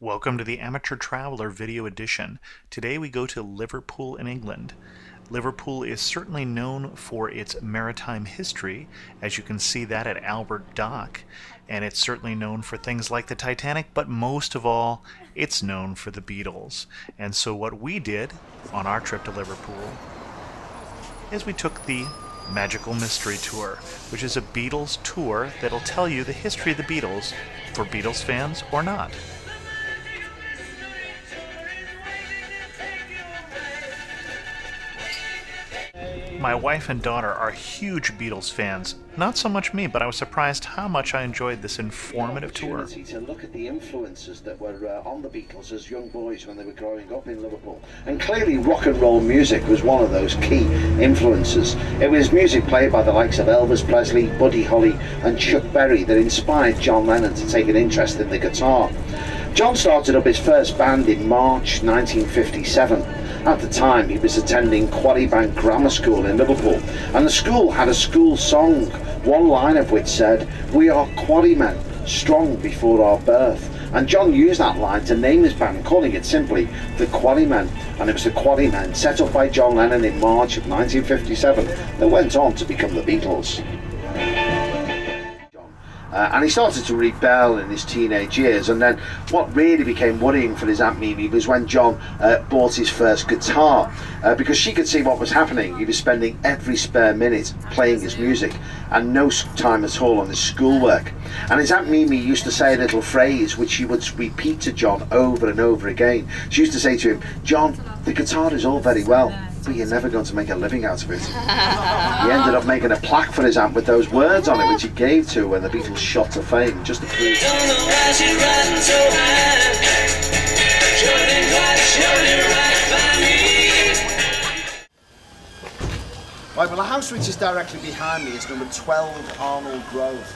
Welcome to the Amateur Traveler video edition. Today we go to Liverpool in England. Liverpool is certainly known for its maritime history, as you can see that at Albert Dock, and it's certainly known for things like the Titanic, but most of all, it's known for the Beatles. And so what we did on our trip to Liverpool is we took the Magical Mystery Tour, which is a Beatles tour that'll tell you the history of the Beatles, for Beatles fans or not. My wife and daughter are huge Beatles fans. Not so much me, but I was surprised how much I enjoyed this informative tour. To look at the influences that were on the Beatles as young boys when they were growing up in Liverpool. And clearly rock and roll music was one of those key influences. It was music played by the likes of Elvis Presley, Buddy Holly and Chuck Berry that inspired John Lennon to take an interest in the guitar. John started up his first band in March 1957. At the time, he was attending Quarrybank Grammar School in Liverpool, and the school had a school song, one line of which said, "We are quarrymen, strong before our birth." And John used that line to name his band, calling it simply the Quarrymen. And it was the Quarrymen, set up by John Lennon in March of 1957, that went on to become the Beatles. And he started to rebel in his teenage years, and then what really became worrying for his Aunt Mimi was when John bought his first guitar, because she could see what was happening. He was spending every spare minute playing his music and no time at all on his schoolwork. And his Aunt Mimi used to say a little phrase which she would repeat to John over and over again. She used to say to him, "John, the guitar is all very well, but you're never going to make a living out of it." He ended up making a plaque for his aunt with those words on it, which he gave to when the Beatles shot to fame, just to prove. Right, well, the house which is directly behind me is number 12 Arnold Grove.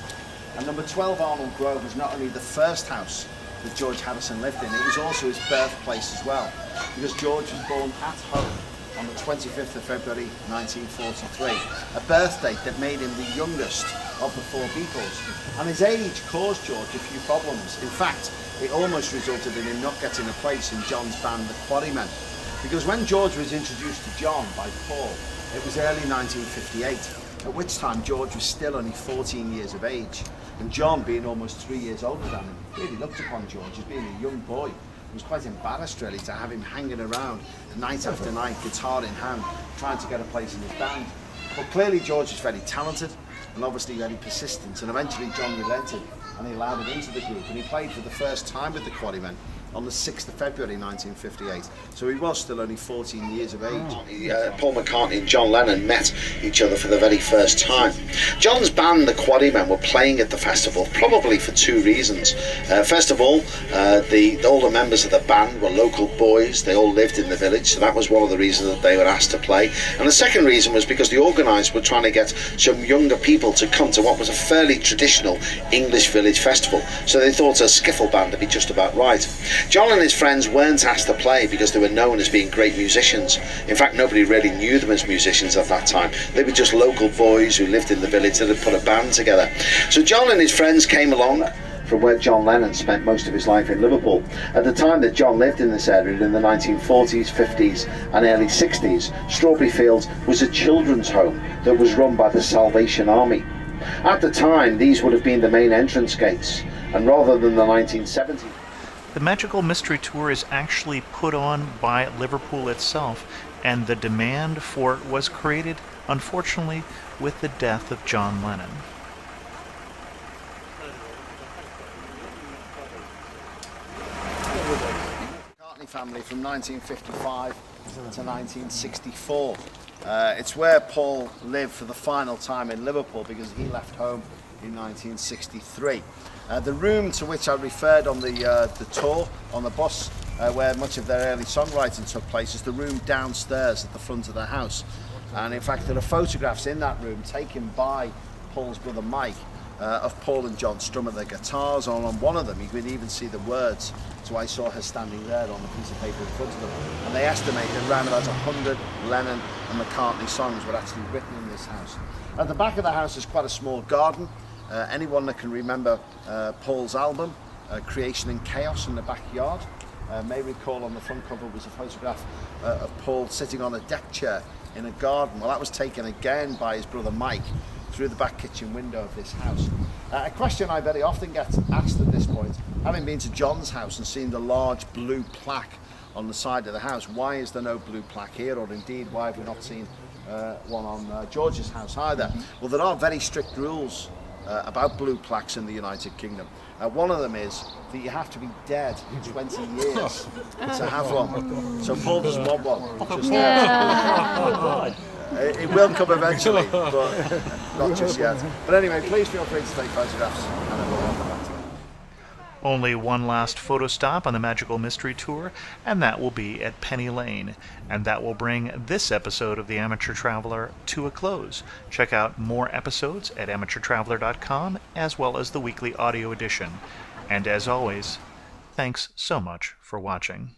And number 12 Arnold Grove was not only the first house that George Harrison lived in, it was also his birthplace as well, because George was born at home on the 25th of February 1943, a birth date that made him the youngest of the four Beatles. And his age caused George a few problems. In fact, it almost resulted in him not getting a place in John's band, the Quarrymen. Because when George was introduced to John by Paul, it was early 1958, at which time George was still only 14 years of age. And John, being almost 3 years older than him, really looked upon George as being a young boy. He was quite embarrassed really to have him hanging around night after night, guitar in hand, trying to get a place in his band. But clearly George was very talented and obviously very persistent, and eventually John relented and he allowed him into the group, and he played for the first time with the Quarrymen on the 6th of February 1958, so he was still only 14 years of age. Paul McCartney and John Lennon met each other for the very first time. John's band, the Quarrymen, were playing at the festival probably for two reasons. First of all, all the members of the band were local boys. They all lived in the village, so that was one of the reasons that they were asked to play. And the second reason was because the organisers were trying to get some younger people to come to what was a fairly traditional English village festival, so they thought a skiffle band would be just about right. John and his friends weren't asked to play because they were known as being great musicians. In fact, nobody really knew them as musicians at that time. They were just local boys who lived in the village that had put a band together. So John and his friends came along from where John Lennon spent most of his life in Liverpool. At the time that John lived in this area, in the 1940s, 50s and early 60s, Strawberry Fields was a children's home that was run by the Salvation Army. At the time, these would have been the main entrance gates, and rather than the 1970s... The Magical Mystery Tour is actually put on by Liverpool itself, and the demand for it was created, unfortunately, with the death of John Lennon. McCartney family from 1955 to 1964. It's where Paul lived for the final time in Liverpool, because he left home in 1963. The room to which I referred on the tour, on the bus, where much of their early songwriting took place, is the room downstairs at the front of the house. And in fact, there are photographs in that room taken by Paul's brother Mike of Paul and John strumming their guitars. On one of them, you can even see the words. So I saw her standing there on the piece of paper in front of them. And they estimate that around about 100 Lennon and McCartney songs were actually written in this house. At the back of the house is quite a small garden. Anyone that can remember Paul's album, Creation and Chaos in the backyard. May recall on the front cover was a photograph of Paul sitting on a deck chair in a garden. Well, that was taken again by his brother Mike through the back kitchen window of this house. A question I very often get asked at this point, having been to John's house and seen the large blue plaque on the side of the house, why is there no blue plaque here, or indeed why have we not seen one on George's house either? Well, there are very strict rules about blue plaques in the United Kingdom. One of them is that you have to be dead 20 years to have one. So Paul doesn't want one. It will come eventually, but not just yet. But anyway, please feel free to take photographs, and I will come back to you. Only one last photo stop on the Magical Mystery Tour, and that will be at Penny Lane. And that will bring this episode of The Amateur Traveler to a close. Check out more episodes at amateurtraveler.com, as well as the weekly audio edition. And as always, thanks so much for watching.